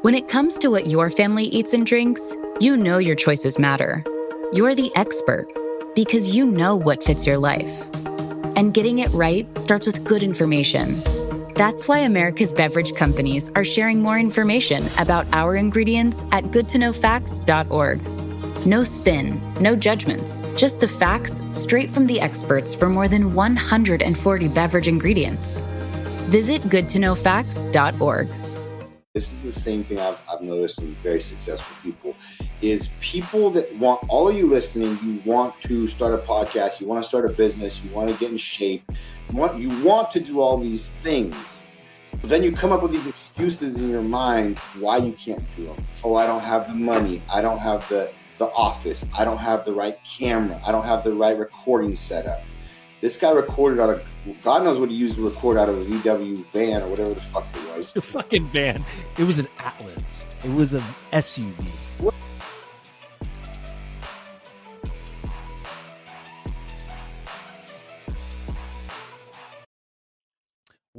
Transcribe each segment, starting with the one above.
When it comes to what your family eats and drinks, you know your choices matter. You're the expert because you know what fits your life. And getting it right starts with good information. That's why America's beverage companies are sharing more information about our ingredients at goodtoknowfacts.org. No spin, no judgments, just the facts straight from the experts for more than 140 beverage ingredients. Visit goodtoknowfacts.org. This is the same thing I've noticed in very successful people, is people that want, all of you listening, you want to start a podcast, you want to start a business, you want to get in shape, you want to do all these things. But then you come up with these excuses in your mind why you can't do them. Oh, I don't have the money. I don't have the office. I don't have the right camera. I don't have the right recording setup. This guy recorded out of, God knows what he used to record out of a VW van or whatever the fuck it was. A fucking van. It was an Atlas. It was an SUV. What?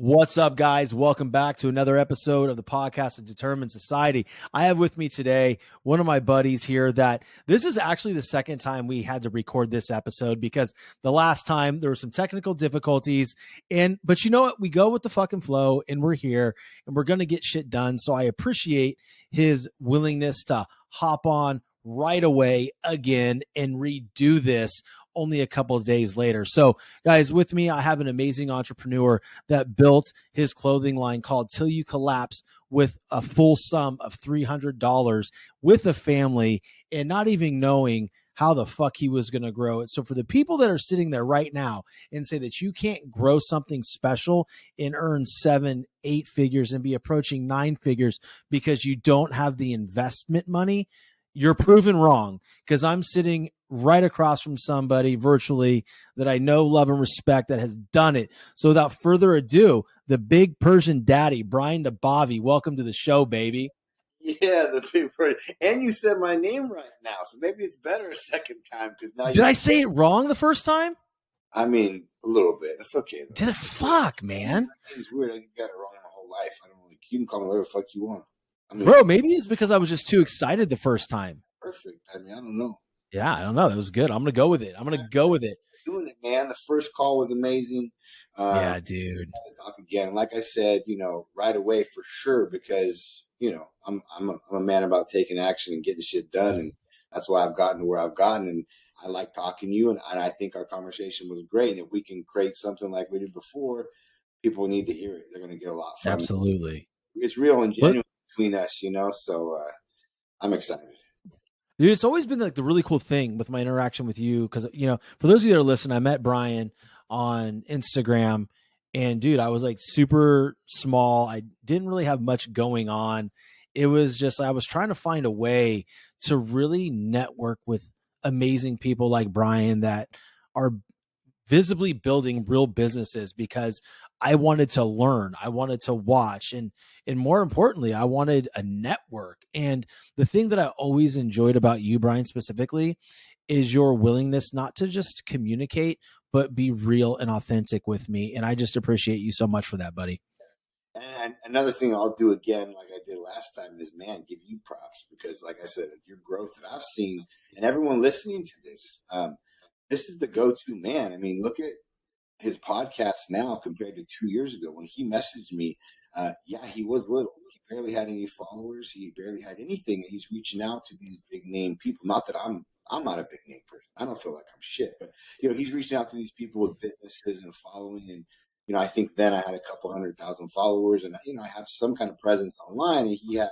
What's up, guys? Welcome back to another episode of the podcast of Determined Society. I have with me today one of my buddies here that this is actually the second time we had to record this episode because the last time there were some technical difficulties. But you know what? We go with the fucking flow and we're here and we're going to get shit done. So I appreciate his willingness to hop on right away again and redo this only a couple of days later. So guys, with me, I have an amazing entrepreneur that built his clothing line called Til You Collapse with a full sum of $300 with a family and not even knowing how the fuck he was going to grow it. So for the people that are sitting there right now and say that you can't grow something special and earn 7, 8 figures and be approaching 9 figures because you don't have the investment money, you're proven wrong, because I'm sitting right across from somebody virtually that I know, love, and respect that has done it. So without further ado, the big Persian daddy, Brian Nabavi, welcome to the show, baby. Yeah, the big Persian. And you said my name right now, so maybe it's better a second time. Because now Did I say it wrong the first time? I mean, a little bit. It's okay, though. Did it? Fuck, man. It's weird. I got it wrong my whole life. I don't really. You can call me whatever the fuck you want. I mean, bro, maybe it's because I was just too excited the first time. Perfect. I mean, I don't know. Yeah, I don't know. That was good. I'm going to go with it. Doing it, man. The first call was amazing. Yeah, dude. Talk again. Like I said, right away for sure, because, I'm a man about taking action and getting shit done. And that's why I've gotten to where I've gotten. And I like talking to you. And I think our conversation was great. And if we can create something like we did before, people need to hear it. They're going to get a lot from it. Absolutely. It's real and genuine between us, so I'm excited. Dude, it's always been like the really cool thing with my interaction with you. Because, for those of you that are listening, I met Brian on Instagram and dude, I was like super small. I didn't really have much going on. It was just, I was trying to find a way to really network with amazing people like Brian that are visibly building real businesses, because I wanted to learn, I wanted to watch, and more importantly, I wanted a network. And the thing that I always enjoyed about you, Brian, specifically, is your willingness not to just communicate, but be real and authentic with me. And I just appreciate you so much for that, buddy. And another thing I'll do again, like I did last time, is, man, give you props, because like I said, your growth that I've seen, and everyone listening to this is the go-to man. I mean, look at his podcast now compared to 2 years ago when he messaged me. Yeah, he was little. He barely had any followers. He barely had anything. And he's reaching out to these big name people. Not that I'm not a big name person. I don't feel like I'm shit, but he's reaching out to these people with businesses and following. And I think then I had a couple 100,000 followers, and I have some kind of presence online. And he had,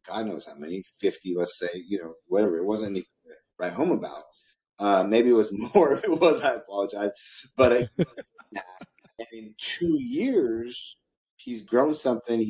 God knows how many, 50, let's say, whatever. It wasn't anything to write home about. Maybe it was more. If it was, I apologize. But in 2 years, he's grown something.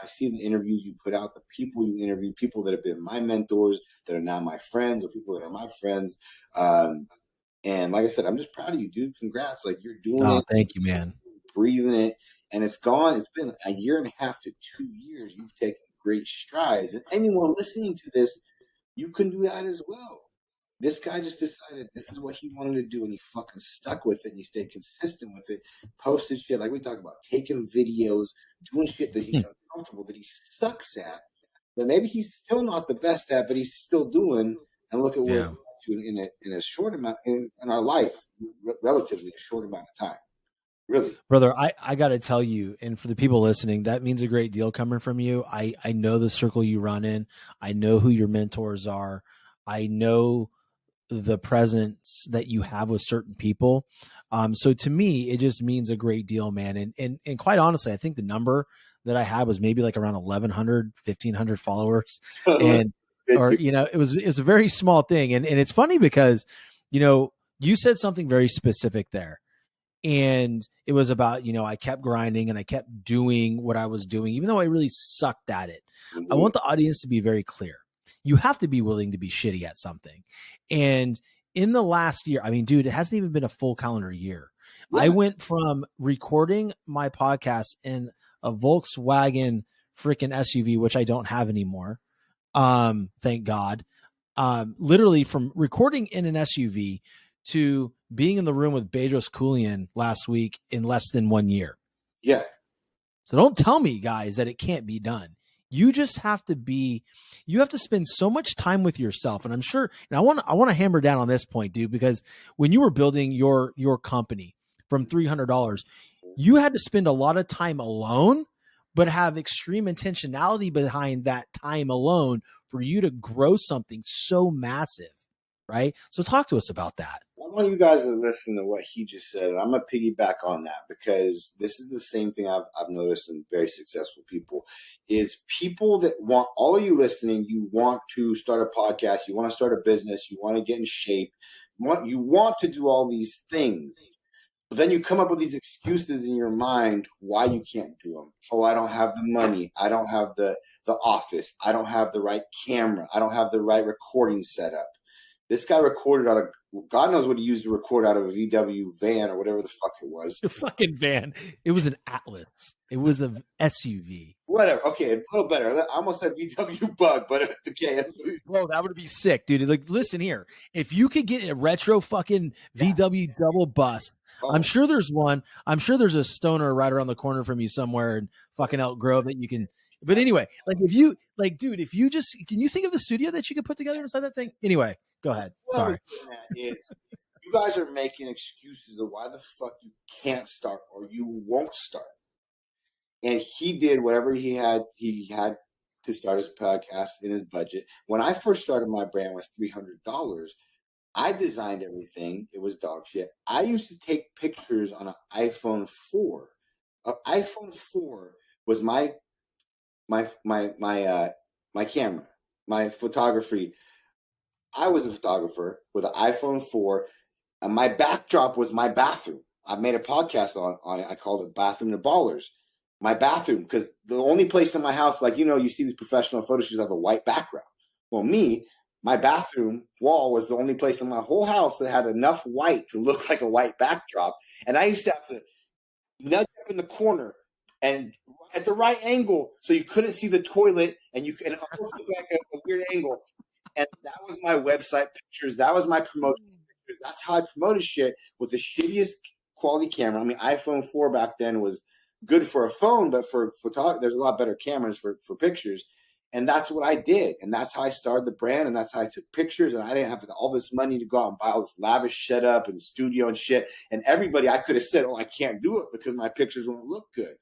I see the interviews you put out, the people you interview, people that have been my mentors, that are now my friends, or people that are my friends. And like I said, I'm just proud of you, dude. Congrats. Like, you're doing it. Thank you, man. Breathing it. And it's been a year and a half to 2 years. You've taken great strides. And anyone listening to this, you can do that as well. This guy just decided this is what he wanted to do, and he fucking stuck with it, and he stayed consistent with it, posted shit like we talked about, taking videos, doing shit that he's uncomfortable, that he sucks at, that maybe he's still not the best at, but he's still doing. And look at where Yeah. in a short amount in our life, relatively a short amount of time. Really, Brother, I got to tell you, and for the people listening, that means a great deal coming from you. I know the circle you run in. I know who your mentors are. I know the presence that you have with certain people. So to me, it just means a great deal, man. And quite honestly, I think the number that I had was maybe like around 1,100, 1,500 followers. And, or, it was a very small thing. And it's funny because, you said something very specific there. And it was about, I kept grinding and I kept doing what I was doing, even though I really sucked at it. I want the audience to be very clear. You have to be willing to be shitty at something. And in the last year, I mean, dude, it hasn't even been a full calendar year. Yeah. I went from recording my podcast in a Volkswagen freaking SUV, which I don't have anymore. Thank God. Literally from recording in an SUV to being in the room with Bedros Keuilian last week in less than 1 year. Yeah. So don't tell me, guys, that it can't be done. You just have to spend so much time with yourself. And I'm sure, and I want to hammer down on this point, dude, because when you were building your company from $300, you had to spend a lot of time alone, but have extreme intentionality behind that time alone for you to grow something so massive. Right. So talk to us about that. I want you guys to listen to what he just said. And I'm going to piggyback on that because this is the same thing I've noticed in very successful people is people that want all of you listening. You want to start a podcast. You want to start a business. You want to get in shape. You want to do all these things. But then you come up with these excuses in your mind why you can't do them. Oh, I don't have the money. I don't have the office. I don't have the right camera. I don't have the right recording setup. This guy recorded out of, God knows what he used to record out of a VW van or whatever the fuck it was. A fucking van. It was an Atlas. It was an SUV. Whatever. Okay, a little better. I almost said VW Bug, but okay. Bro, that would be sick, dude. Like, listen here. If you could get a retro fucking VW double bus, I'm sure there's one. I'm sure there's a stoner right around the corner from you somewhere in fucking Elk Grove that you can. But anyway, like if you, like, dude, if you just, can you think of the studio that you could put together inside that thing? Anyway. Go ahead. Sorry. You guys are making excuses of why the fuck you can't start or you won't start. And he did whatever he had to start his podcast in his budget. When I first started my brand with $300, I designed everything. It was dog shit. I used to take pictures on an iPhone 4. An iPhone 4 was my camera, my photography. I was a photographer with an iPhone 4, and my backdrop was my bathroom. I made a podcast on it. I called it Bathroom to Ballers. My bathroom, because the only place in my house, like, you see these professional photo shoots have a white background. Well, my bathroom wall was the only place in my whole house that had enough white to look like a white backdrop. And I used to have to nudge up in the corner and at the right angle so you couldn't see the toilet, and it almost looked like a weird angle. And that was my website pictures. That was my promotion pictures. That's how I promoted shit with the shittiest quality camera. I mean, iPhone 4 back then was good for a phone, but for photography, there's a lot better cameras for pictures. And that's what I did. And that's how I started the brand. And that's how I took pictures. And I didn't have all this money to go out and buy all this lavish setup and studio and shit. And everybody, I could have said, oh, I can't do it because my pictures won't look good.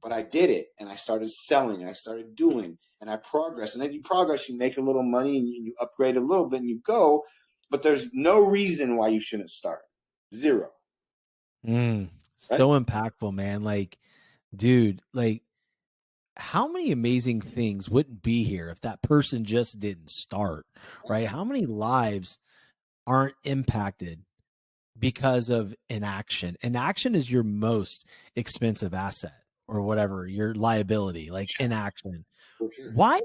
But I did it, and I started selling, and I started doing, and I progressed. And then you progress, you make a little money, and you upgrade a little bit, and you go. But there's no reason why you shouldn't start. Zero. Right? So impactful, man. Like, dude, like, how many amazing things wouldn't be here if that person just didn't start, right? How many lives aren't impacted because of inaction? Inaction is your most expensive asset. Or whatever, your liability, like inaction. Sure. Why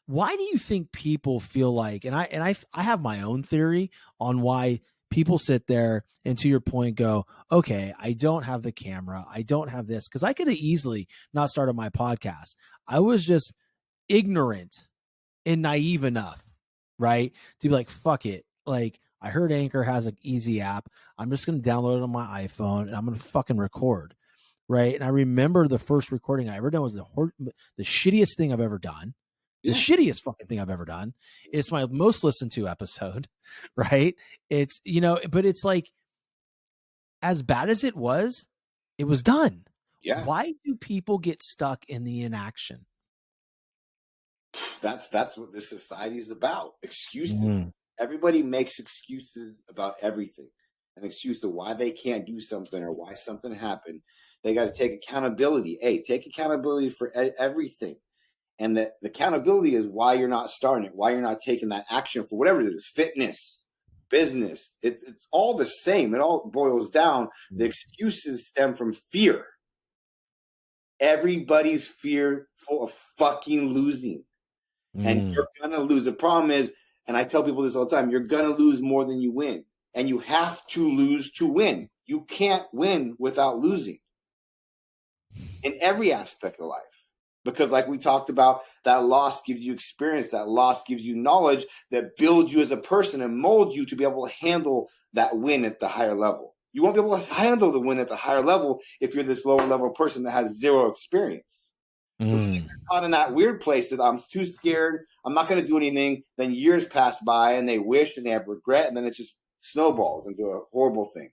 do you think people feel like, and I have my own theory on why people sit there and, to your point, go, okay, I don't have the camera, I don't have this, because I could have easily not started my podcast. I was just ignorant and naive enough, right, to be like, fuck it. Like, I heard Anchor has an easy app. I'm just going to download it on my iPhone and I'm going to fucking record. Right. And I remember the first recording I ever done was the shittiest thing I've ever done. The Yeah. shittiest fucking thing I've ever done. It's my most listened to episode, right? It's, but it's like, as bad as it was done. Yeah. Why do people get stuck in the inaction? That's what this society is about. Excuses. Mm. Everybody makes excuses about everything. An excuse to why they can't do something or why something happened. They got to take accountability. Hey, take accountability for everything. And the accountability is why you're not starting it, why you're not taking that action for whatever it is, fitness, business. It's all the same. It all boils down. The excuses stem from fear. Everybody's fearful of fucking losing. And you're going to lose. The problem is, and I tell people this all the time, you're going to lose more than you win. And you have to lose to win. You can't win without losing in every aspect of life. Because like we talked about, that loss gives you experience. That loss gives you knowledge that builds you as a person and molds you to be able to handle that win at the higher level. You won't be able to handle the win at the higher level if you're this lower level person that has zero experience. You're caught in that weird place that I'm too scared, I'm not going to do anything. Then years pass by and they wish and they have regret, and then it just snowballs into a horrible thing.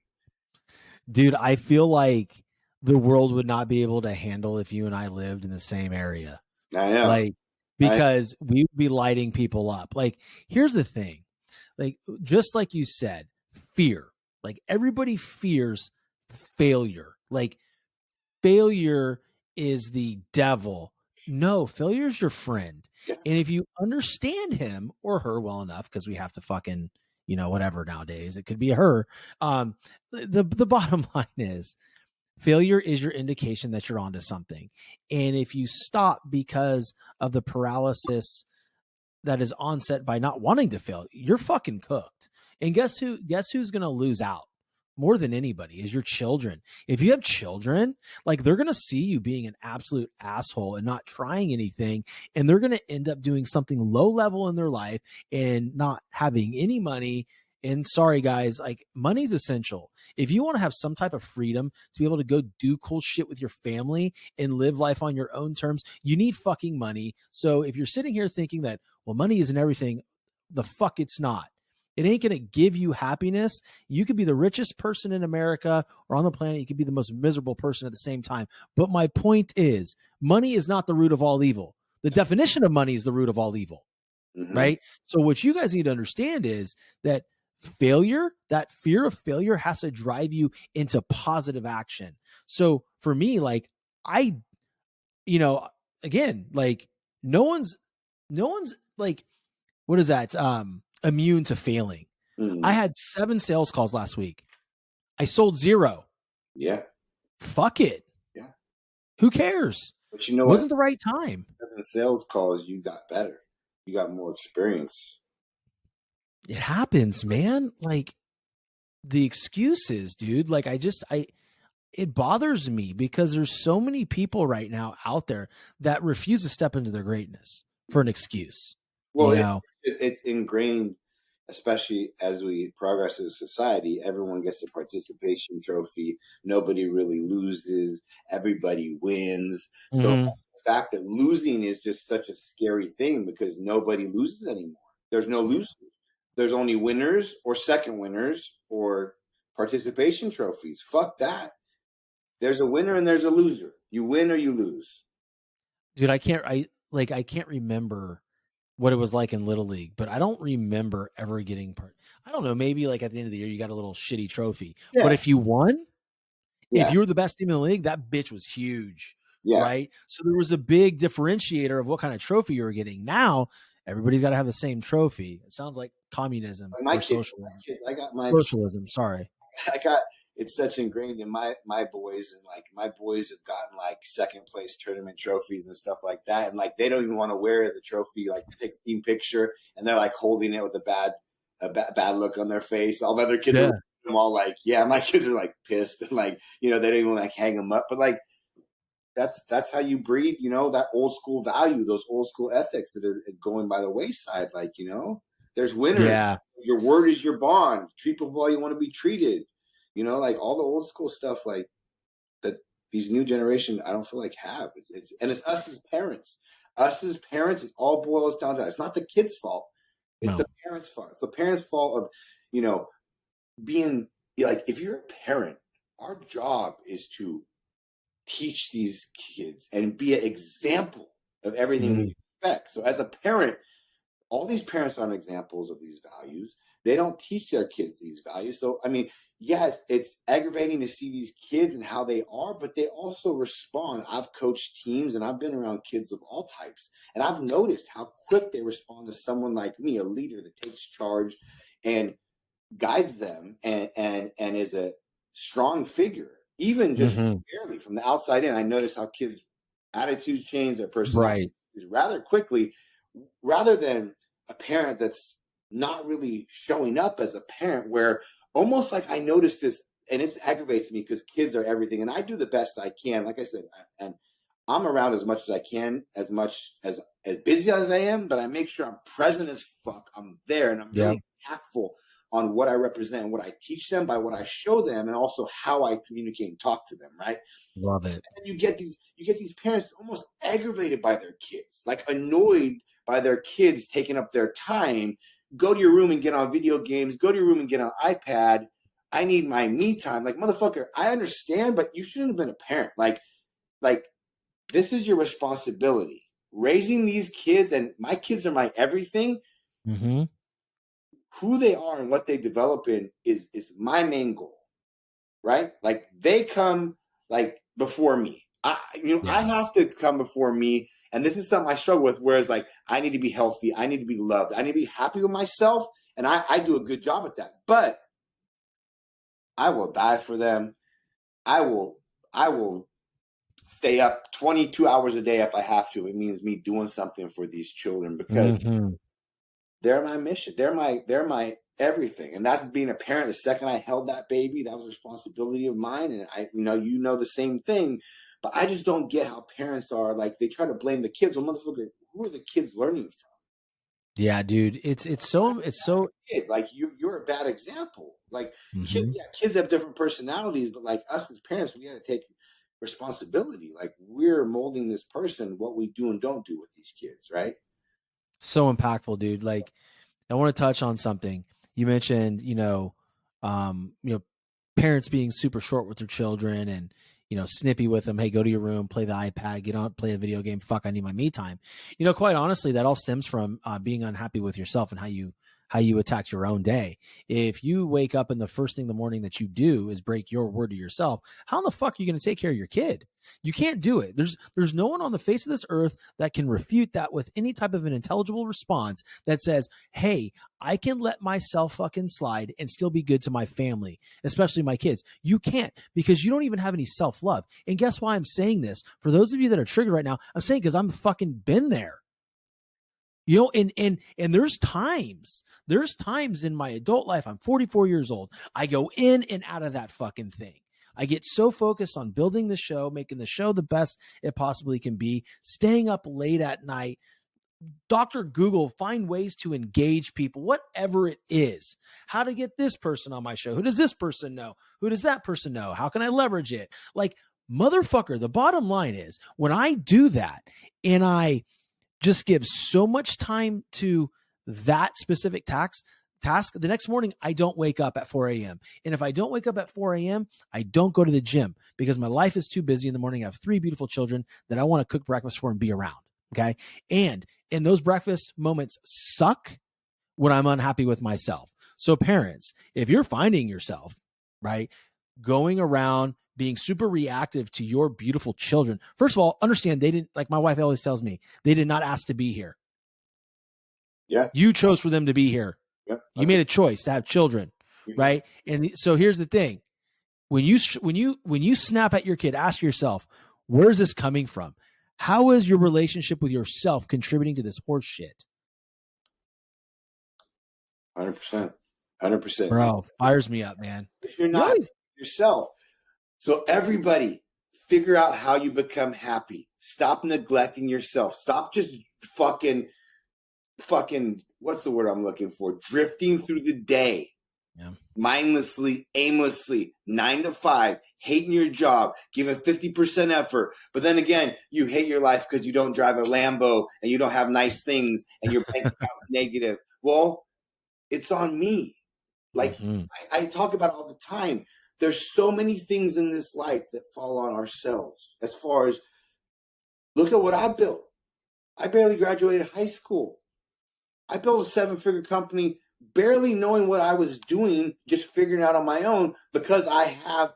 Dude, I feel like the world would not be able to handle if you and I lived in the same area. I know. Like, because we would be lighting people up. Like, here's the thing. Like, just like you said, fear. Like, everybody fears failure. Like, failure is the devil. No, failure is your friend. Yeah. And if you understand him or her well enough, because we have to fucking, whatever nowadays, it could be her. The bottom line is, failure is your indication that you're onto something. And if you stop because of the paralysis that is onset by not wanting to fail, you're fucking cooked. And guess who's going to lose out more than anybody is your children. If you have children, like, they're going to see you being an absolute asshole and not trying anything. And they're going to end up doing something low level in their life and not having any money. And sorry, guys, like, money's essential. If you want to have some type of freedom to be able to go do cool shit with your family and live life on your own terms, you need fucking money. So if you're sitting here thinking that, well, money isn't everything, the fuck it's not. It ain't going to give you happiness. You could be the richest person in America or on the planet. You could be the most miserable person at the same time. But my point is, money is not the root of all evil. The definition of money is the root of all evil, right? So what you guys need to understand is that failure, that fear of failure, has to drive you into positive action. So for me, like, again, like, no one's like, what is that? Immune to failing. I had 7 sales calls last week. I sold 0. Yeah. Fuck it. Yeah. Who cares? But you know it what? Wasn't the right time. 7 sales calls, you got better. You got more experience. It happens, man. Like, the excuses, dude. Like, it bothers me because there's so many people right now out there that refuse to step into their greatness for an excuse. Well, it's ingrained, especially as we progress as a society. Everyone gets a participation trophy. Nobody really loses. Everybody wins. So the fact that losing is just such a scary thing because nobody loses anymore. There's no losers. There's only winners or second winners or participation trophies. Fuck that. There's a winner and there's a loser. You win or you lose. Dude, I can't remember what it was like in Little League, but I don't remember ever getting I don't know, maybe like at the end of the year you got a little shitty trophy. Yeah. But if you won, if you were the best team in the league, that bitch was huge. Yeah. Right? So there was a big differentiator of what kind of trophy you were getting. Now everybody's got to have the same trophy. It sounds like communism or socialism. I got my socialism. Sorry. It's such ingrained in my boys, and like my boys have gotten like second place tournament trophies and stuff like that. And like, they don't even want to wear the trophy, like take a team picture, and they're like holding it with a bad look on their face. All the other kids are all like, yeah, my kids are like pissed. And like, they don't even like hang them up, but like, that's how you breed, that old school value, those old school ethics that is going by the wayside. Like, there's winners. Yeah. Your word is your bond. Treat people how you want to be treated. Like all the old school stuff, like that these new generation, I don't feel like have. It's us as parents. us as parents, it all boils down to that. It's not the kid's fault. It's the parents' fault. It's the parents' fault of, you know, being like, if you're a parent, our job is to teach these kids and be an example of everything we expect. So as a parent, all these parents aren't examples of these values. They don't teach their kids these values. So, I mean, yes, it's aggravating to see these kids and how they are, but they also respond. I've coached teams and I've been around kids of all types. And I've noticed how quick they respond to someone like me, a leader that takes charge and guides them and is a strong figure, even just barely from the outside in. I notice how kids' attitudes change, their personality rather quickly, rather than a parent that's not really showing up as a parent, where almost like I noticed this, and it aggravates me because kids are everything, and I do the best I can. Like I said, and I'm around as much as I can, as busy as I am, but I make sure I'm present as fuck. I'm there, and I'm really impactful on what I represent and what I teach them by what I show them, and also how I communicate and talk to them. Right? Love it. And you get these parents almost aggravated by their kids, like annoyed by their kids taking up their time. Go to your room and get on video games. Go to your room and get on iPad. I need my me time. Like, motherfucker, I understand, but you shouldn't have been a parent. Like this is your responsibility. Raising these kids, and my kids are my everything. Who they are and what they develop in is my main goal, right? Like, they come like before me. I have to come before me. And this is something I struggle with, whereas like, I need to be healthy. I need to be loved. I need to be happy with myself. And I do a good job at that, but I will die for them. I will stay up 22 hours a day if I have to. It means me doing something for these children, because they're my mission. They're my everything. And that's being a parent. The second I held that baby, that was a responsibility of mine. And I, you know the same thing. But I just don't get how parents are like, they try to blame the kids. Well, motherfucker, who are the kids learning from? Yeah, dude, it's so like you're a bad example. Like, kids have different personalities, but like us as parents, we got to take responsibility. Like, we're molding this person, what we do and don't do with these kids, right? So impactful, dude. Like, I want to touch on something you mentioned. Parents being super short with their children and snippy with them. Hey, go to your room, play the iPad, get on, play a video game. Fuck, I need my me time. Quite honestly, that all stems from being unhappy with yourself and how you attack your own day. If you wake up and the first thing in the morning that you do is break your word to yourself, how in the fuck are you going to take care of your kid? You can't do it. There's no one on the face of this earth that can refute that with any type of an intelligible response that says, hey, I can let myself fucking slide and still be good to my family, especially my kids. You can't, because you don't even have any self-love. And guess why I'm saying this? For those of you that are triggered right now, I'm saying because I'm fucking been there. And there's times in my adult life, I'm 44 years old, I go in and out of that fucking thing. I get so focused on building the show, making the show the best it possibly can be, staying up late at night, Dr. Google, find ways to engage people, whatever it is. How to get this person on my show? Who does this person know? Who does that person know? How can I leverage it? Like, motherfucker, the bottom line is, when I do that and I just give so much time to that specific task, the next morning, I don't wake up at 4 a.m. And if I don't wake up at 4 a.m., I don't go to the gym because my life is too busy in the morning. I have 3 beautiful children that I want to cook breakfast for and be around. Okay. And those breakfast moments suck when I'm unhappy with myself. So parents, if you're finding yourself, right, going around being super reactive to your beautiful children, first of all, understand they didn't, like my wife always tells me, they did not ask to be here. Yeah. You chose for them to be here. Yep. You made a choice to have children, right? And so here's the thing. When you snap at your kid, ask yourself, where's this coming from? How is your relationship with yourself contributing to this horse shit? 100%. 100%. Bro, fires me up, man. If you're not yourself. So everybody, figure out how you become happy. Stop neglecting yourself. Stop just fucking, what's the word I'm looking for? Drifting through the day. Yeah. Mindlessly, aimlessly, 9 to 5, hating your job, giving 50% effort. But then again, you hate your life because you don't drive a Lambo and you don't have nice things and your bank account's negative. Well, it's on me. Like I talk about all the time. There's so many things in this life that fall on ourselves. As far as, look at what I built. I barely graduated high school. I built a 7-figure company barely knowing what I was doing, just figuring out on my own, because I have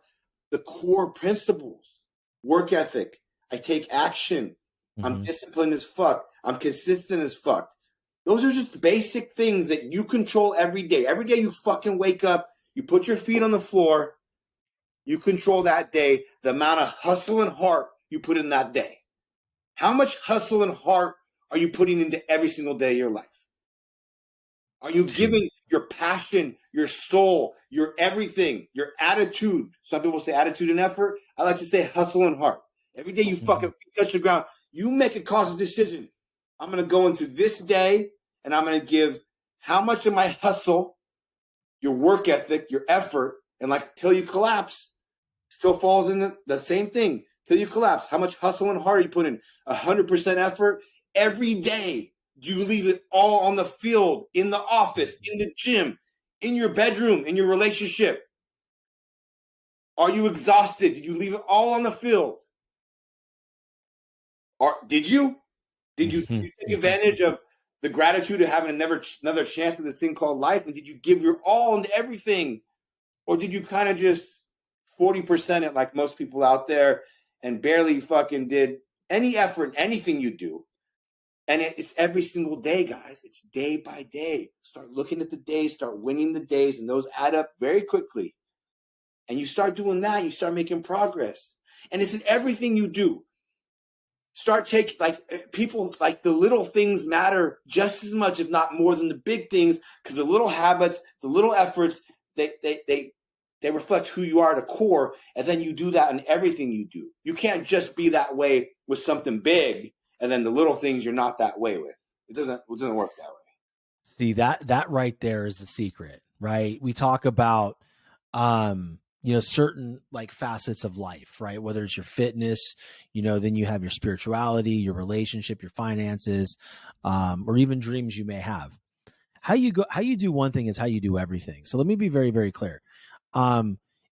the core principles, work ethic. I take action. I'm disciplined as fuck. I'm consistent as fuck. Those are just basic things that you control every day. Every day you fucking wake up, you put your feet on the floor, you control that day, the amount of hustle and heart you put in that day. How much hustle and heart are you putting into every single day of your life? Are you giving your passion, your soul, your everything, your attitude? Some people say attitude and effort. I like to say hustle and heart. Every day you fucking touch the ground, you make a conscious decision. I'm going to go into this day and I'm going to give how much of my hustle, your work ethic, your effort, and like Till You Collapse still falls in the same thing. Till You Collapse. How much hustle and heart you put in? 100% effort every day. Do you leave it all on the field, in the office, in the gym, in your bedroom, in your relationship? Are you exhausted? Did you leave it all on the field? Or did you? Did you take advantage of the gratitude of having another chance at this thing called life? And did you give your all into everything? Or did you kind of just 40% it like most people out there and barely fucking did any effort, anything you do? And it's every single day, guys. It's day by day. Start looking at the days, start winning the days, and those add up very quickly. And you start doing that, you start making progress. And it's in everything you do. Start taking, like, people, like, the little things matter just as much, if not more, than the big things, because the little habits, the little efforts, they reflect who you are at a core, and then you do that in everything you do. You can't just be that way with something big, and then the little things you're not that way with. It doesn't work that way. See, that right there is the secret, right? We talk about, certain like facets of life, right? Whether it's your fitness, then you have your spirituality, your relationship, your finances, or even dreams you may have. How you do one thing is how you do everything. So let me be very, very clear.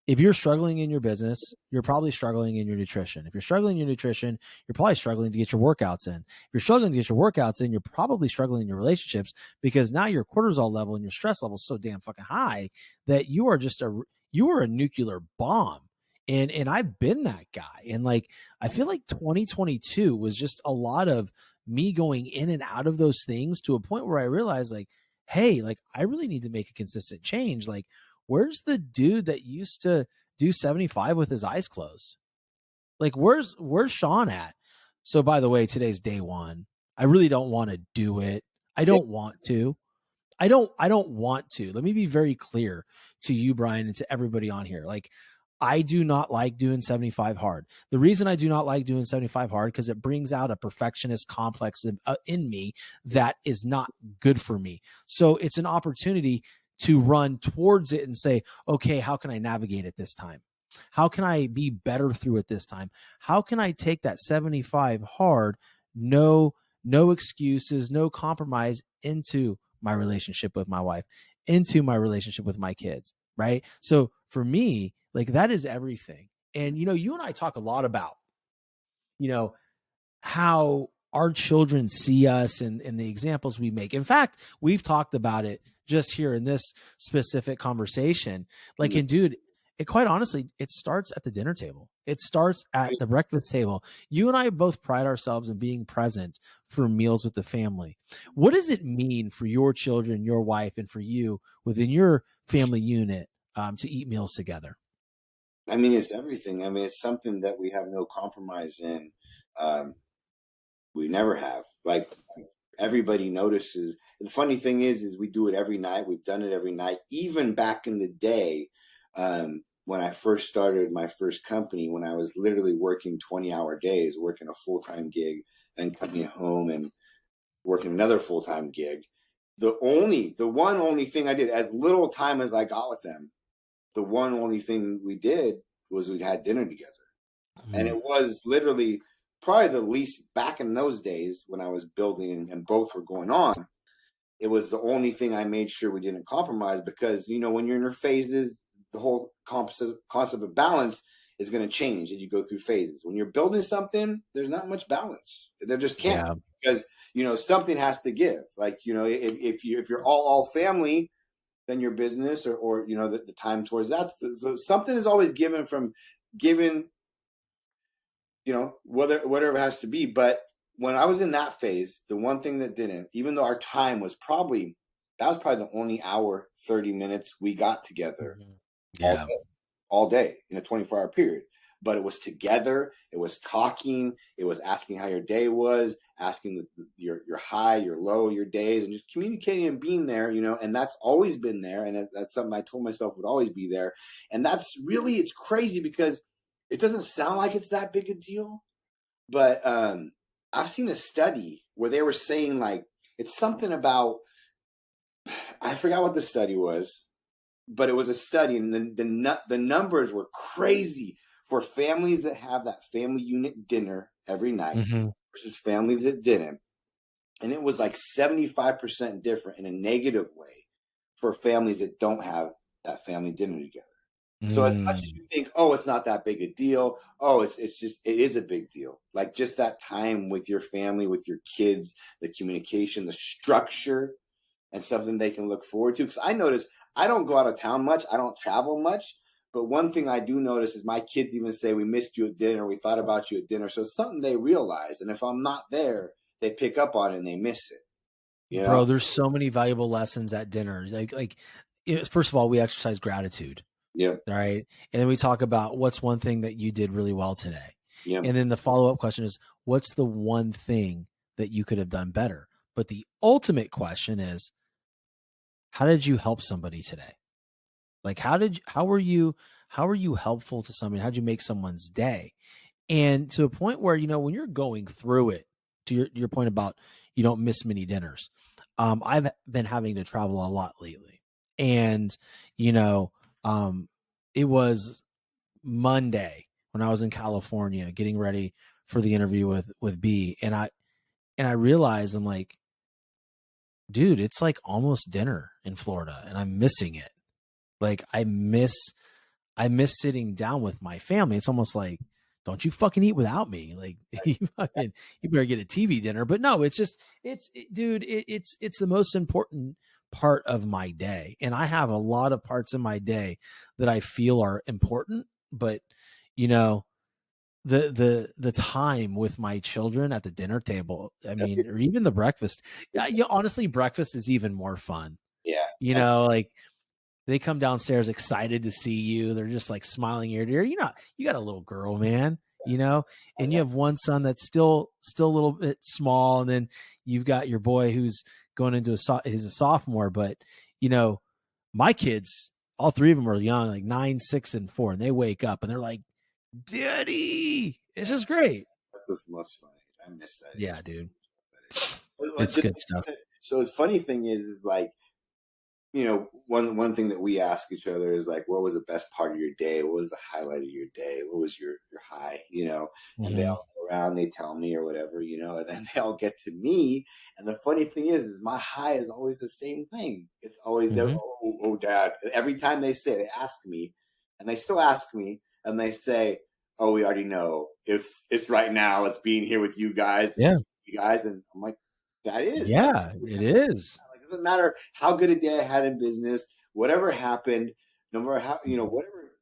If you're struggling in your business, you're probably struggling in your nutrition. If you're struggling in your nutrition, you're probably struggling to get your workouts in. If you're struggling to get your workouts in, you're probably struggling in your relationships, because now your cortisol level and your stress level is so damn fucking high that you are a nuclear bomb. And I've been that guy. And like, I feel like 2022 was just a lot of me going in and out of those things to a point where I realized, like, hey, like, I really need to make a consistent change. Like, where's the dude that used to do 75 with his eyes closed? Like, where's Sean at? So, by the way, today's day one. I really don't want to do it. I don't want to. I don't want to. Let me be very clear to you, Brian, and to everybody on here. Like, I do not like doing 75 hard. The reason I do not like doing 75 hard, because it brings out a perfectionist complex in me that is not good for me. So it's an opportunity to run towards it and say, okay, how can I navigate it this time? How can I be better through it this time? How can I take that 75 hard, no excuses, no compromise, into my relationship with my wife, into my relationship with my kids, right? So for me, like, that is everything. And, you and I talk a lot about, how our children see us and the examples we make. In fact, we've talked about it just here in this specific conversation. Like, and dude, it quite honestly, it starts at the dinner table. It starts at the breakfast table. You and I both pride ourselves in being present for meals with the family. What does it mean for your children, your wife, and for you within your family unit to eat meals together? I mean, it's everything. I mean, it's something that we have no compromise in. We never have. Like, everybody notices. The funny thing is we do it every night. We've done it every night. Even back in the day, when I first started my first company, when I was literally working 20-hour days, working a full-time gig, and coming home and working another full-time gig, the one only thing I did, as little time as I got with them, the one only thing we did was we had dinner together. And it was literally probably the least, back in those days when I was building and both were going on, it was the only thing I made sure we didn't compromise, because, you know, when you're in your phases, the whole concept of balance is going to change and you go through phases. When you're building something, there's not much balance. There just can't, because, you know, something has to give. Like, you know, if you're all family, then your business or you know, the time towards that, so something is always given from giving, you know, whatever it has to be. But when I was in that phase, the one thing that didn't, even though our time was probably, that was probably the only hour, 30 minutes we got together all day in a 24-hour period. But it was together, it was talking, it was asking how your day was, asking your high, your low, your days, and just communicating and being there, you know. And that's always been there. And that's something I told myself would always be there. And that's really, it's crazy because it doesn't sound like it's that big a deal. But I've seen a study where they were saying, like, it's something about, I forgot what the study was, but it was a study, and the numbers were crazy for families that have that family unit dinner every night versus families that didn't. And it was like 75% different in a negative way for families that don't have that family dinner together. So as much as you think, oh, it's not that big a deal, oh, it's just, it is a big deal. Like, just that time with your family, with your kids, the communication, the structure, and something they can look forward to. Because I notice I don't go out of town much. I don't travel much. But one thing I do notice is my kids even say, we missed you at dinner. We thought about you at dinner. So it's something they realize. And if I'm not there, they pick up on it and they miss it. You know? Bro, there's so many valuable lessons at dinner. Like, first of all, we exercise gratitude. Yeah. Right. And then we talk about what's one thing that you did really well today. Yeah. And then the follow-up question is, what's the one thing that you could have done better? But the ultimate question is, how did you help somebody today? Like, how were you helpful to somebody? How'd you make someone's day? And to a point where, you know, when you're going through it, to your point about you don't miss many dinners. I've been having to travel a lot lately, and, you know, it was Monday when I was in California getting ready for the interview with B, and I realized, I'm like, dude, it's like almost dinner in Florida and I'm missing it. Like, I miss sitting down with my family. It's almost like, don't you fucking eat without me. Like, you better get a TV dinner. But no, it's just, dude, it's the most important part of my day. And I have a lot of parts in my day that I feel are important, but, you know, the time with my children at the dinner table, I mean, or even the breakfast, honestly, breakfast is even more fun. Yeah. You know, like, they come downstairs excited to see you. They're just like smiling ear to ear. You know, you got a little girl, man, you know, and you have one son that's still a little bit small. And then you've got your boy who's going into he's a sophomore, but, you know, my kids, all three of them are young, like 9, 6, and 4. And they wake up and they're like, Daddy, it's just great. That's the most funny. I miss that. Yeah, dude. It's good stuff. So the funny thing is like, you know, one thing that we ask each other is like, what was the best part of your day? What was the highlight of your day? What was your high, you know? And they all go around, they tell me or whatever, you know, and then they all get to me. And the funny thing is my high is always the same thing. It's always, oh, Dad. Every time they say, they ask me, and they still ask me, and they say, oh, we already know. It's right now. It's being here with you guys. Yeah. You guys. And I'm like, that is. Yeah, it is. It doesn't matter how good a day I had in business, whatever happened, no matter how, you know, whatever,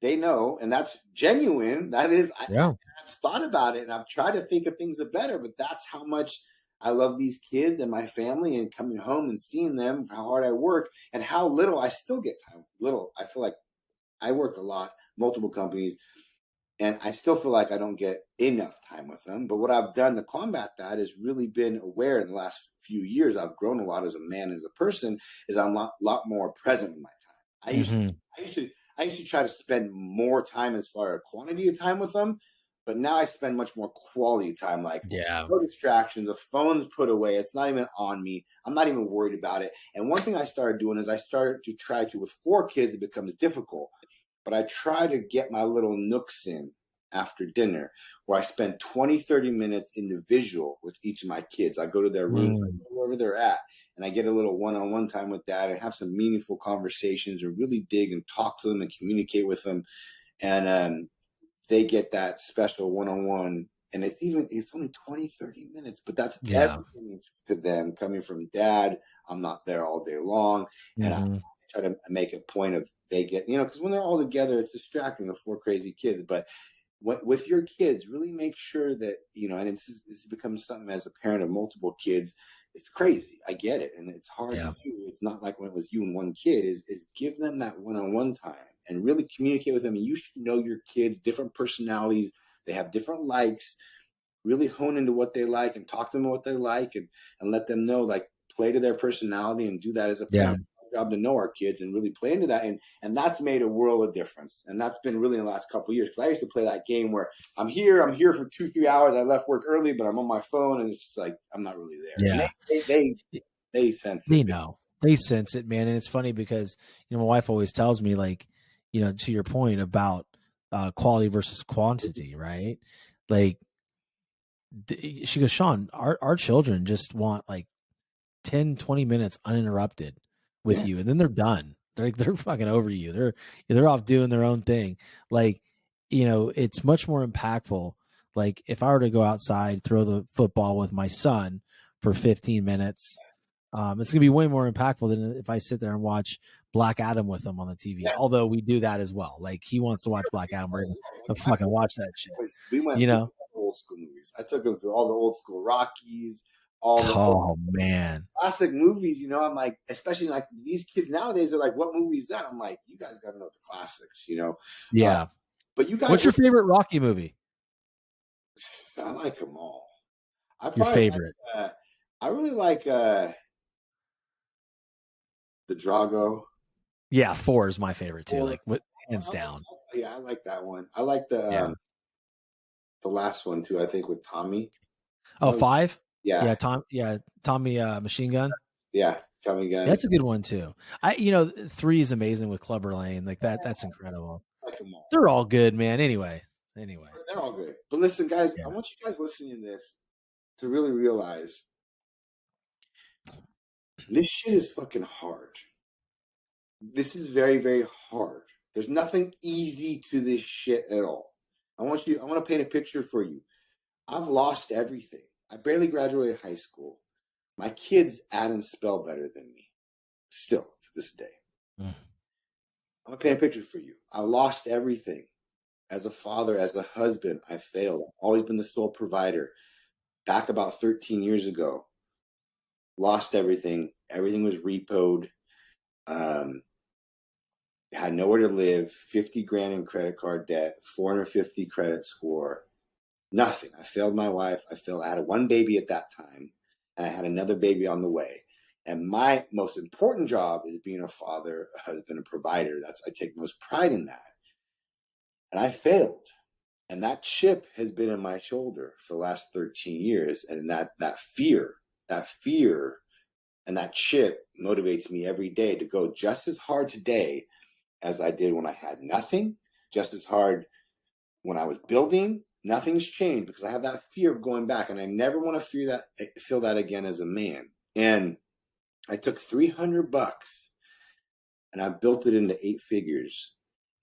they know. And that's genuine. That is, I've thought about it and I've tried to think of things that better, but that's how much I love these kids and my family, and coming home and seeing them, how hard I work and how little I still get time. I feel like I work a lot, multiple companies, and I still feel like I don't get enough time with them. But what I've done to combat that is really been aware in the last few years. I've grown a lot as a man, as a person, is I'm a lot more present with my time. I used to try to spend more time as far as quantity of time with them, But now I spend much more quality time, like Yeah. no distractions, the phone's put away, it's not even on me, I'm not even worried about it. And one thing I started doing is I started to try to, with 4 kids, it becomes difficult, but I try to get my little nooks in after dinner where I spend 20, 30 minutes individual with each of my kids. I go to their rooms, wherever they're at, and I get a little one-on-one time with dad and have some meaningful conversations and really dig and talk to them and communicate with them. And they get that special one-on-one, and it's only 20, 30 minutes, but that's everything to them coming from dad. I'm not there all day long. And I try to make a point of they get, because when they're all together, it's distracting with 4 crazy kids. But with your kids, really make sure that, and this becomes something as a parent of multiple kids. It's crazy. I get it. And it's hard to do. It's not like when it was you and one kid, is give them that one-on-one time and really communicate with them. And you should know your kids, different personalities. They have different likes. Really hone into what they like and talk to them about what they like, and let them know, like, play to their personality and do that as a parent. Job to know our kids and really play into that, and that's made a world of difference. And that's been really in the last couple of years, because I used to play that game where I'm here for 2-3 hours, I left work early, but I'm on my phone, and it's like I'm not really there. They sense it. They sense it, man. And it's funny because my wife always tells me, like, to your point about quality versus quantity, right? Like, she goes, Sean, our children just want like 10-20 minutes uninterrupted with you, and then they're done. They're fucking over you. They're off doing their own thing. Like, it's much more impactful. Like, if I were to go outside, throw the football with my son for 15 minutes, it's gonna be way more impactful than if I sit there and watch Black Adam with him on the TV. Although we do that as well. Like, he wants to watch Black Adam, we're gonna fucking watch that shit. We went through old school movies. I took him through all the old school Rockies, all the man, classic movies. I'm like, especially like these kids nowadays are like, what movie is that? I'm like, you guys got to know the classics, Yeah. But you guys, what's your favorite Rocky movie? I like them all. Your favorite? I really like the Drago. Yeah, 4 is my favorite too. Like, hands down. Yeah, I like that one. I like the last one too, I think, with Tommy. 5? Yeah. Tommy Machine Gun. Yeah, Tommy Gun. That's a good one too. 3 is amazing with Clubber Lane. Like that's incredible. I like them all. They're all good, man. Anyway. They're all good. But listen, guys, I want you guys listening to this to really realize this shit is fucking hard. This is very, very hard. There's nothing easy to this shit at all. I want to paint a picture for you. I've lost everything. I barely graduated high school. My kids add and spell better than me, still to this day. I'm going to paint a picture for you. I lost everything. As a father, as a husband, I failed. I've always been the sole provider. Back about 13 years ago, lost everything. Everything was repoed. Had nowhere to live, 50 grand in credit card debt, 450 credit score, nothing. I failed my wife. I had 1 baby at that time, and I had another baby on the way. And my most important job is being a father, a husband, a provider. I take most pride in that. And I failed. And that chip has been on my shoulder for the last 13 years. And that fear and that chip motivates me every day to go just as hard today as I did when I had nothing, just as hard when I was building. Nothing's changed because I have that fear of going back, and I never want to feel that again as a man. And I took $300 and I built it into 8 figures,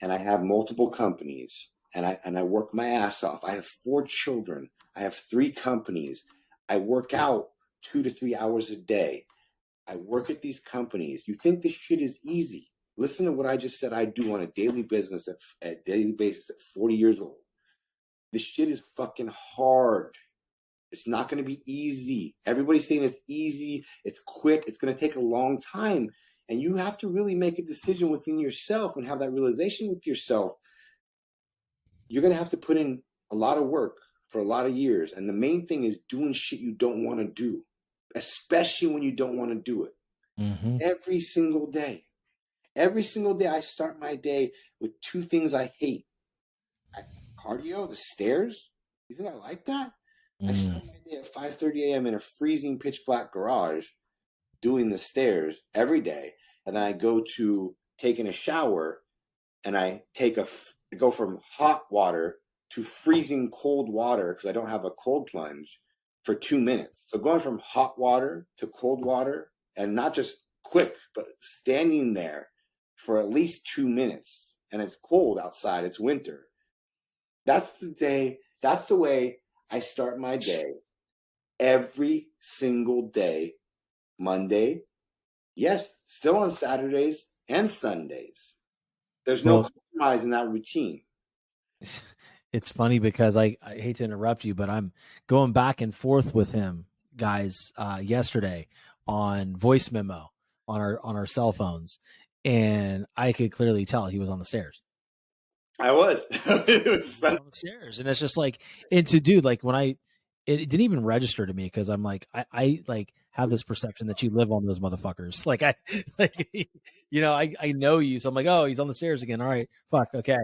and I have multiple companies, and I work my ass off. I have 4 children. I have 3 companies. I work out 2 to 3 hours a day. I work at these companies. You think this shit is easy? Listen to what I just said I do on a daily basis at 40 years old. This shit is fucking hard. It's not going to be easy. Everybody's saying it's easy, it's quick, it's going to take a long time. And you have to really make a decision within yourself and have that realization with yourself. You're going to have to put in a lot of work for a lot of years. And the main thing is doing shit you don't want to do, especially when you don't want to do it. Every single day. Every single day I start my day with 2 things I hate. Cardio, the stairs, You think I like that? I Mm. start my day at 5:30 a.m. in a freezing pitch black garage doing the stairs every day. And then I go to taking a shower and I go from hot water to freezing cold water because I don't have a cold plunge for 2 minutes. So going from hot water to cold water, and not just quick, but standing there for at least 2 minutes, and it's cold outside, it's winter. That's the way I start my day every single day. Monday, yes, still on Saturdays and Sundays. There's no compromise in that routine. It's funny because I hate to interrupt you, but I'm going back and forth with him, guys, yesterday on voice memo on our cell phones, and I could clearly tell he was on the stairs. I was. It was on the stairs, and it's just like, and to dude, like when it didn't even register to me because I'm like, I like have this perception that you live on those motherfuckers. Like like I know you, so I'm like, oh, he's on the stairs again. All right, fuck, okay.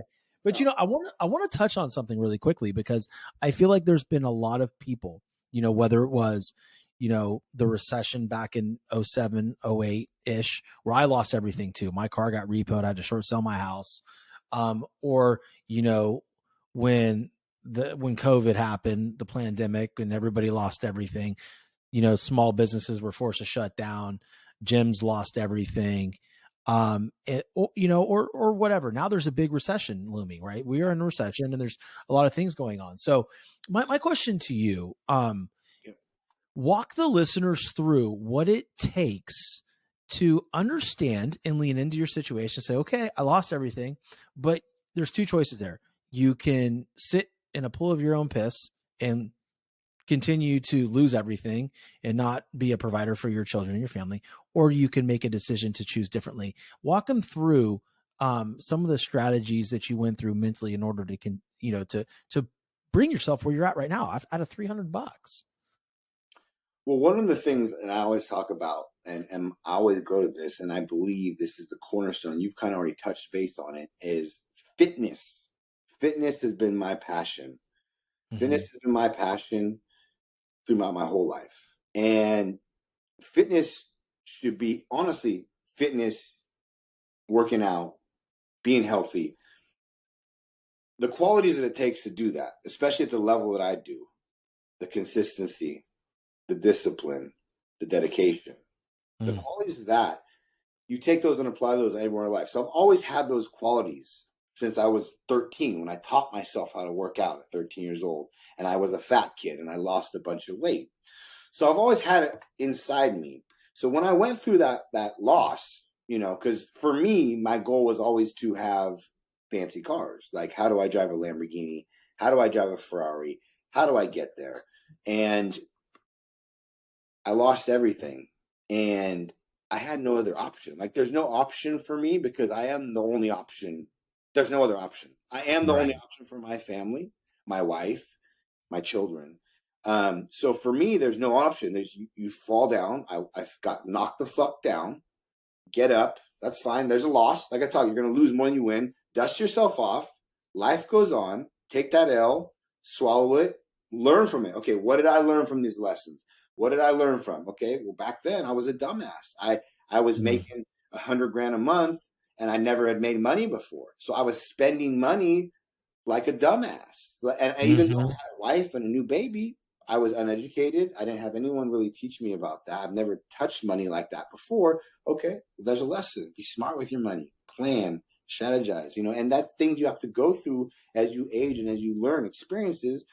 But I want to touch on something really quickly because I feel like there's been a lot of people, whether it was, the recession back in 07, 08 ish, where I lost everything too. My car got repoed. I had to short sell my house. Or, when COVID happened, the pandemic, and everybody lost everything, small businesses were forced to shut down, gyms lost everything. Or whatever. Now there's a big recession looming, right? We are in a recession and there's a lot of things going on. So my question to you, walk the listeners through what it takes to understand and lean into your situation. Say, okay, I lost everything, but there's two choices there. You can sit in a pool of your own piss and continue to lose everything and not be a provider for your children and your family, or you can make a decision to choose differently. Walk them through some of the strategies that you went through mentally in order to bring yourself where you're at right now out of $300. Well, one of the things, and I always talk about, and I always go to this, and I believe this is the cornerstone, you've kind of already touched base on it, is fitness. Fitness has been my passion. Mm-hmm. Fitness has been my passion throughout my whole life. And fitness should be, honestly, fitness, working out, being healthy, the qualities that it takes to do that, especially at the level that I do, the consistency, the discipline, the dedication, the qualities of that, you take those and apply those anywhere in life. So I've always had those qualities since I was 13, when I taught myself how to work out at 13 years old, and I was a fat kid and I lost a bunch of weight. So I've always had it inside me. So when I went through that loss, because for me, my goal was always to have fancy cars. Like, how do I drive a Lamborghini? How do I drive a Ferrari? How do I get there? And I lost everything, and I had no other option. Like, there's no option for me because I am the only option. There's no other option. I am the only option for my family, my wife, my children. So for me, there's no option. You fall down. I got knocked the fuck down. Get up. That's fine. There's a loss. Like I tell you, you're going to lose more than you win. Dust yourself off. Life goes on. Take that L, swallow it, learn from it. Okay, what did I learn from these lessons? What did I learn from? Okay, well, back then I was a dumbass. I was making $100,000 a month, and I never had made money before. So I was spending money like a dumbass. And even though I had a wife and a new baby, I was uneducated. I didn't have anyone really teach me about that. I've never touched money like that before. Okay, there's a lesson. Be smart with your money. Plan, strategize, and that's things you have to go through as you age and as you learn experiences.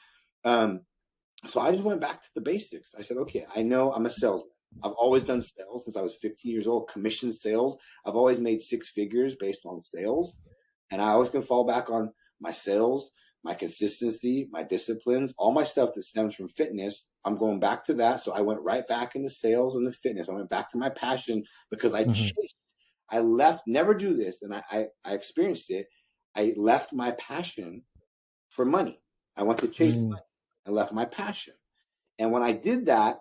So I just went back to the basics. I said, okay, I know I'm a salesman. I've always done sales since I was 15 years old, commission sales. I've always made six figures based on sales. And I always can fall back on my sales, my consistency, my disciplines, all my stuff that stems from fitness. I'm going back to that. So I went right back into sales and the fitness. I went back to my passion because I chased. I left, never do this, and I experienced it. I left my passion for money. I went to chase money. I left my passion. And when I did that,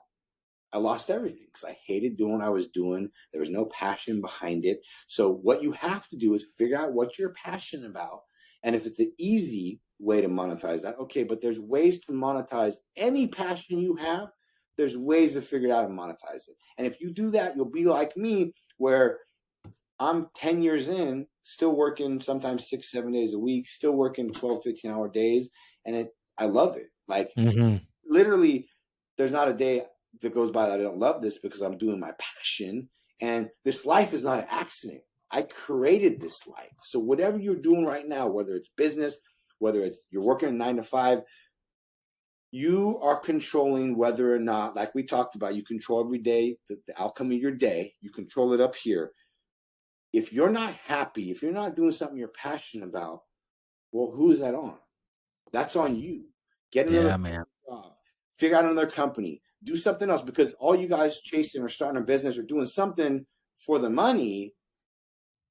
I lost everything because I hated doing what I was doing. There was no passion behind it. So what you have to do is figure out what you're passionate about. And if it's easy, way to monetize that. Okay, but there's ways to monetize any passion you have. There's ways to figure out how to monetize it. And if you do that, you'll be like me, where I'm 10 years in, still working sometimes 6-7 days a week, still working 12, 15-hour days. And I love it. Like literally, there's not a day that goes by that I don't love this, because I'm doing my passion. And this life is not an accident. I created this life. So whatever you're doing right now, whether it's business, whether it's you're working a 9 to 5, you are controlling whether or not, like we talked about, you control every day, the outcome of your day. You control it up here. If you're not happy, if you're not doing something you're passionate about, well, who is that on? That's on you. Get another job. Figure out another company. Do something else, because all you guys chasing or starting a business or doing something for the money,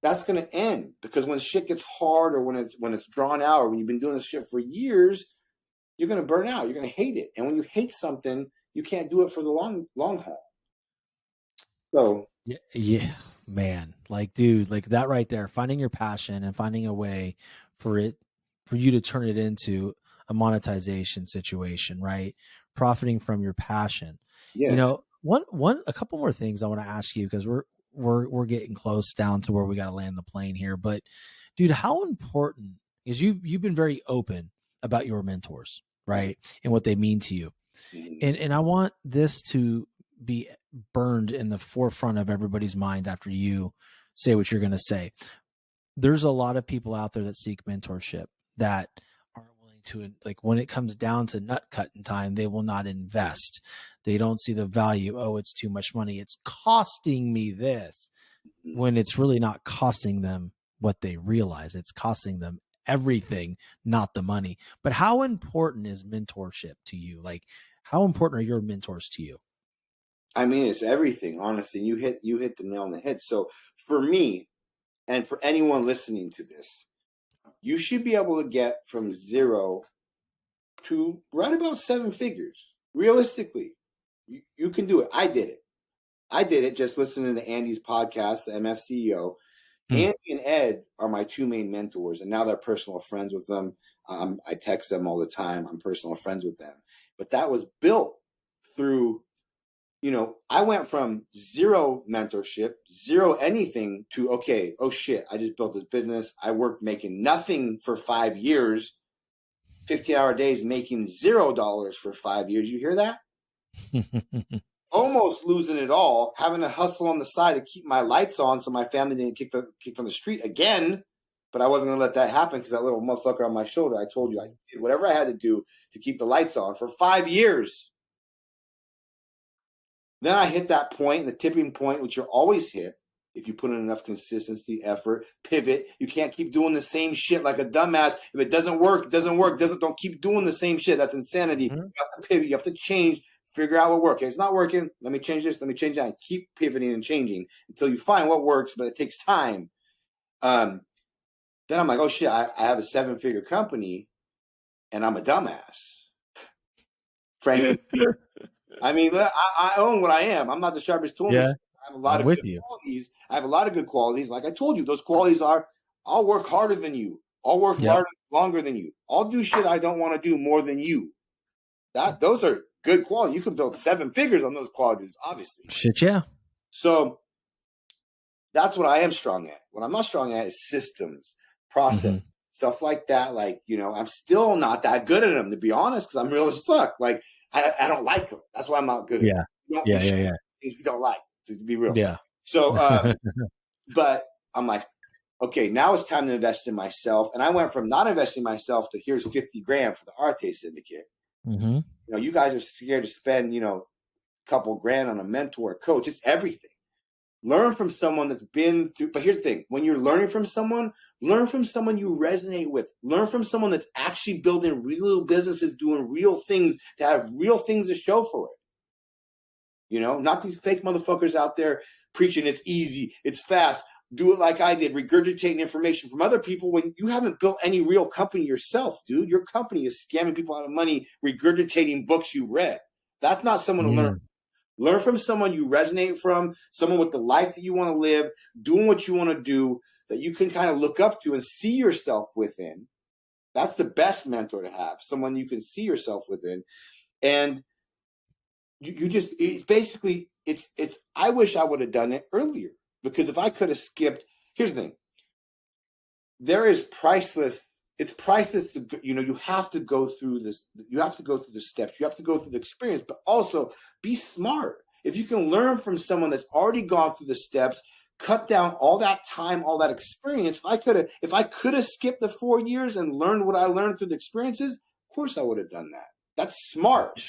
that's going to end. Because when shit gets hard, or when it's drawn out, or when you've been doing this shit for years, you're going to burn out. You're going to hate it. And when you hate something, you can't do it for the long haul. So yeah, man, like, dude, like that right there, finding your passion and finding a way for you to turn it into a monetization situation, right? Profiting from your passion. yes. You know, a couple more things I want to ask you, because we're getting close down to where we got to land the plane here. But dude, how important is you've been very open about your mentors, right? And what they mean to you. And I want this to be burned in the forefront of everybody's mind after you say what you're going to say. There's a lot of people out there that seek mentorship that aren't willing to, like, when it comes down to nut cutting time, they will not invest. They don't see the value. Oh, it's too much money. It's costing me this, when it's really not costing them what they realize. It's costing them everything, not the money. But how important is mentorship to you? Like, how important are your mentors to you? I mean, it's everything, honestly. You hit the nail on the head. So for me, and for anyone listening to this, you should be able to get from 0 to right about 7 figures. Realistically, you can do it. I did it just listening to Andy's podcast, the MF CEO. Andy and Ed are my 2 main mentors, and now they're personal friends with them. I text them all the time. I'm personal friends with them. But that was built through, I went from 0 mentorship, 0 anything, to, okay, oh shit, I just built this business. I worked making nothing for 5 years, 15-hour days, making $0 for 5 years. You hear that? Almost losing it all, having to hustle on the side to keep my lights on so my family didn't kick on the street again. But I wasn't going to let that happen, because that little motherfucker on my shoulder, I told you, I did whatever I had to do to keep the lights on for 5 years. Then I hit that point, the tipping point, which you'll always hit if you put in enough consistency, effort, pivot. You can't keep doing the same shit like a dumbass. If it doesn't work, it doesn't work. Don't keep doing the same shit. That's insanity. You have to pivot. You have to change. Figure out what works. Okay, it's not working. Let me change this. Let me change that. And keep pivoting and changing until you find what works, but it takes time. Then I'm like, oh shit, I have a 7-figure company and I'm a dumbass. Frankly. I mean, I own what I am. I'm not the sharpest tool. Yeah, I have a lot of good qualities. I have a lot of good qualities. Like I told you, those qualities are, I'll work harder than you. I'll work longer than you. I'll do shit I don't want to do more than you. Those are good quality. You can build 7 figures on those qualities, obviously. Shit, yeah. So that's what I am strong at. What I'm not strong at is systems, process, stuff like that. Like, I'm still not that good at them, to be honest, because I'm real as fuck. Like, I don't like them. That's why I'm not good at them. Yeah. Things you don't like, to be real. Yeah. So, but I'm like, okay, now it's time to invest in myself. And I went from not investing in myself to here's $50,000 for the Arte Syndicate. You guys are scared to spend, a couple grand on a mentor, coach. It's everything. Learn from someone that's been through. But here's the thing. When you're learning from someone, learn from someone you resonate with. Learn from someone that's actually building real businesses, doing real things, to have real things to show for it. Not these fake motherfuckers out there preaching it's easy, it's fast. Do it like I did, regurgitating information from other people when you haven't built any real company yourself, dude. Your company is scamming people out of money, regurgitating books you've read. That's not someone to learn from. Learn from someone you resonate from, someone with the life that you want to live, doing what you want to do, that you can kind of look up to and see yourself within. That's the best mentor to have, someone you can see yourself within. And you just, I wish I would have done it earlier, because if I could have skipped, here's the thing. There is priceless. It's priceless to, you have to go through this. You have to go through the steps. You have to go through the experience, but also be smart. If you can learn from someone that's already gone through the steps, cut down all that time, all that experience. If I could have skipped the 4 years and learned what I learned through the experiences, of course I would have done that. That's smart.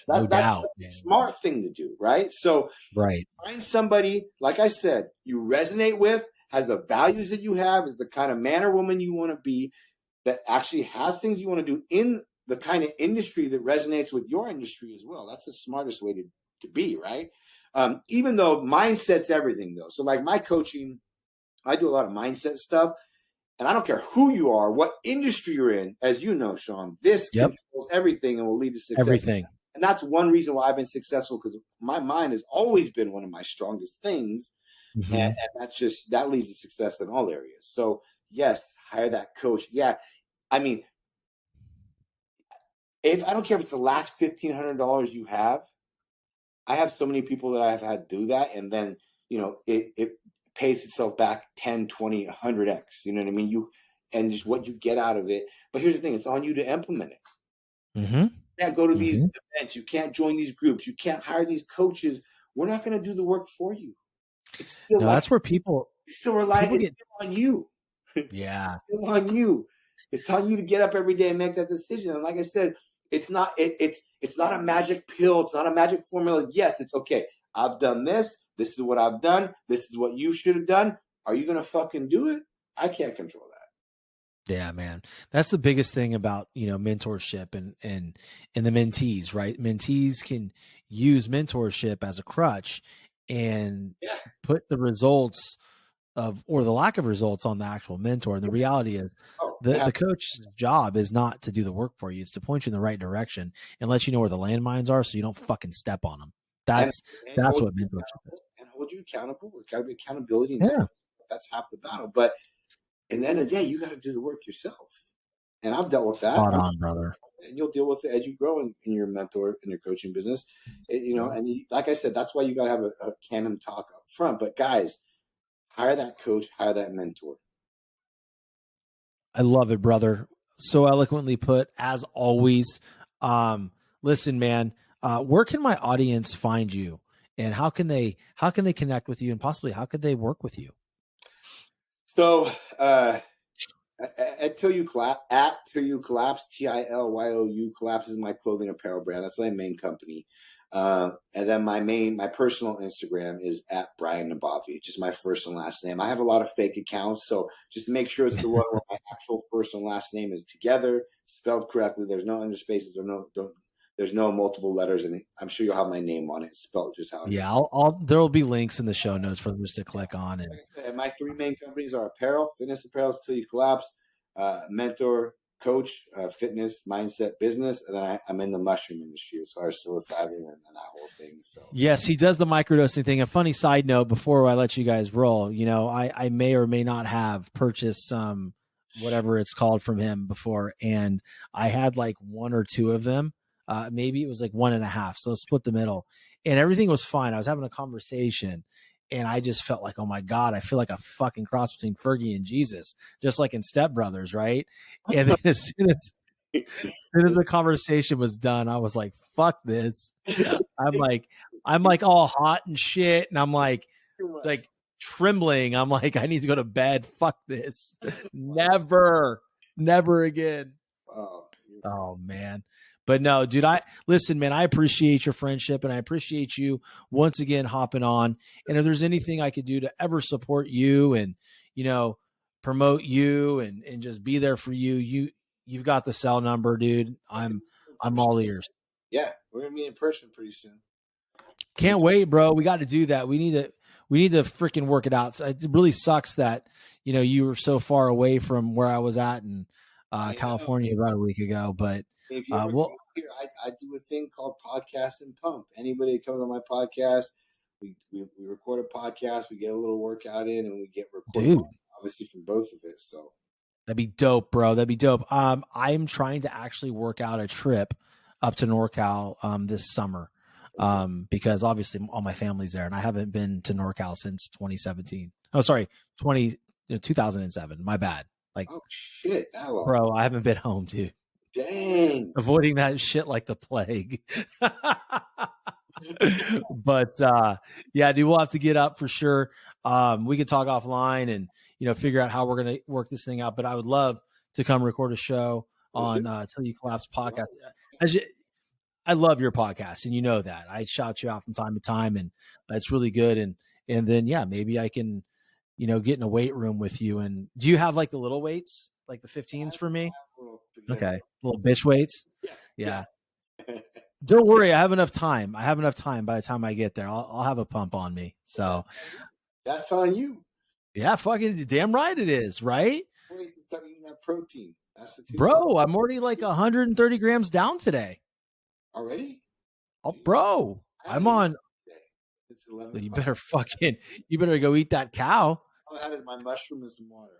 No doubt. That's a smart thing to do, right? So right. Find somebody, like I said, you resonate with, has the values that you have, is the kind of man or woman you want to be, that actually has things you want to do in the kind of industry that resonates with your industry as well. That's the smartest way to be, right? Even though mindset's everything, though. So like my coaching, I do a lot of mindset stuff, and I don't care who you are, what industry you're in. As you know, Sean, this controls everything and will lead to success. Everything. And that's one reason why I've been successful, because my mind has always been one of my strongest things. Mm-hmm. And that leads to success in all areas. So yes, hire that coach. Yeah. I mean, I don't care if it's the last $1,500 you have. I have so many people that I've had do that. And then, it pays itself back 10, 20, 100x, you know what I mean? And just what you get out of it. But here's the thing, it's on you to implement it. Mm-hmm. You can't go to these events. You can't join these groups. You can't hire these coaches. We're not going to do the work for you. It's still that's where people. It's still still on you. Yeah, it's still on you. It's on you to get up every day and make that decision. And like I said, it's not a magic pill. It's not a magic formula. Yes, it's okay. I've done this. This is what I've done. This is what you should have done. Are you going to fucking do it? I can't control that. Yeah, man. That's the biggest thing about, mentorship and the mentees, right? Mentees can use mentorship as a crutch and put the results or the lack of results on the actual mentor. And the reality is the coach's job is not to do the work for you. It's to point you in the right direction and let you know where the landmines are so you don't fucking step on them. That's what mentorship is. And hold you accountable. There's got to be accountability. And that's half the battle. But at the end of the day, you got to do the work yourself. And I've dealt with that. Spot on, brother. And you'll deal with it as you grow in your mentor, in your coaching business. And like I said, that's why you got to have a candid talk up front. But guys, hire that coach, hire that mentor. I love it, brother. So eloquently put, as always. Listen, man, where can my audience find you? And how can they connect with you? And possibly how could they work with you? So at Til You Collapse, TILYOU Collapse is my clothing apparel brand. That's my main company. And then my personal Instagram is at Brian Nabavi, just my first and last name. I have a lot of fake accounts, so just make sure it's the one where my actual first and last name is together, spelled correctly. There's no interspaces or there's no multiple letters, and I'm sure you'll have my name on it, spelled just how it is. There'll be links in the show notes for them just to click on. And my three main companies are apparel, fitness apparel, Til You Collapse, mentor, coach, fitness, mindset, business, and then I'm in the mushroom industry as far as psilocybin and that whole thing. So yes, he does the microdosing thing. A funny side note before I let you guys roll, I may or may not have purchased some whatever it's called from him before, and I had like one or two of them. Maybe it was like 1.5. So split the middle and everything was fine. I was having a conversation and I just felt like, oh my God, I feel like a fucking cross between Fergie and Jesus, just like in Step Brothers. Right. And then as soon as the conversation was done, I was like, fuck this. I'm like all hot and shit. And I'm like trembling. I'm like, I need to go to bed. Fuck this. Never again. Oh man. But no, dude, listen, man, I appreciate your friendship and I appreciate you once again hopping on. And if there's anything I could do to ever support you and, promote you and just be there for you, you've got the cell number, dude. I'm all ears. Yeah. We're going to meet in person pretty soon. Can't wait, bro. We got to do that. We need to freaking work it out. It really sucks that, you were so far away from where I was at in California about a week ago, but if you ever come here, I do a thing called Podcast and Pump. Anybody that comes on my podcast, we record a podcast, we get a little workout in, and we get recorded, obviously, from both of it. So That'd be dope, bro. That'd be dope. I'm trying to actually work out a trip up to NorCal this summer. Because obviously all my family's there and I haven't been to NorCal since 2017. Oh, sorry, 2007. My bad. Like, oh shit, that long. Bro, I haven't been home, dude. Dang. Avoiding that shit like the plague. But yeah, dude, we'll have to get up for sure. We could talk offline and figure out how we're gonna work this thing out. But I would love to come record a show on Till You Collapse podcast. I love your podcast, and you know that. I shout you out from time to time, and it's really good. And then yeah, maybe I can get in a weight room with you. And do you have like the little weights, like the 15s for me? Okay, little bitch weights. Yeah. Don't worry, I have enough time. I have enough time by the time I get there. I'll have a pump on me. So that's on you. Yeah, fucking damn right it is, right? Ways to start eating that protein. That's the bro. I'm already like 130 grams down today. Already? Oh, bro, I'm on. It's 11. You better go eat that cow. All I had is my mushroom and some water.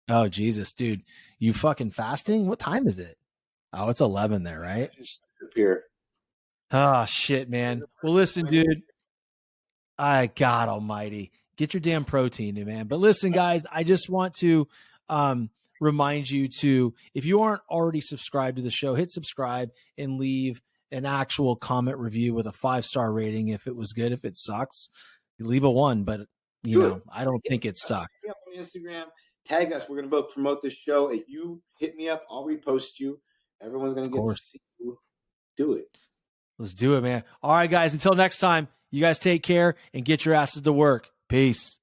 Oh Jesus, dude, you fucking fasting? What time is it? Oh, it's 11 there, right? Just disappear. Oh shit, man. Well, listen, dude. God almighty. Get your damn protein, man. But listen, guys, I just want to remind you to, if you aren't already subscribed to the show, hit subscribe and leave an actual comment review with a 5-star rating. If it was good, if it sucks, you leave a 1, but I don't think it sucked. Hit me up on Instagram, tag us. We're going to both promote this show. If you hit me up, I'll repost you. Everyone's going to get to see you do it. Let's do it, man. All right, guys, until next time, you guys take care and get your asses to work. Peace.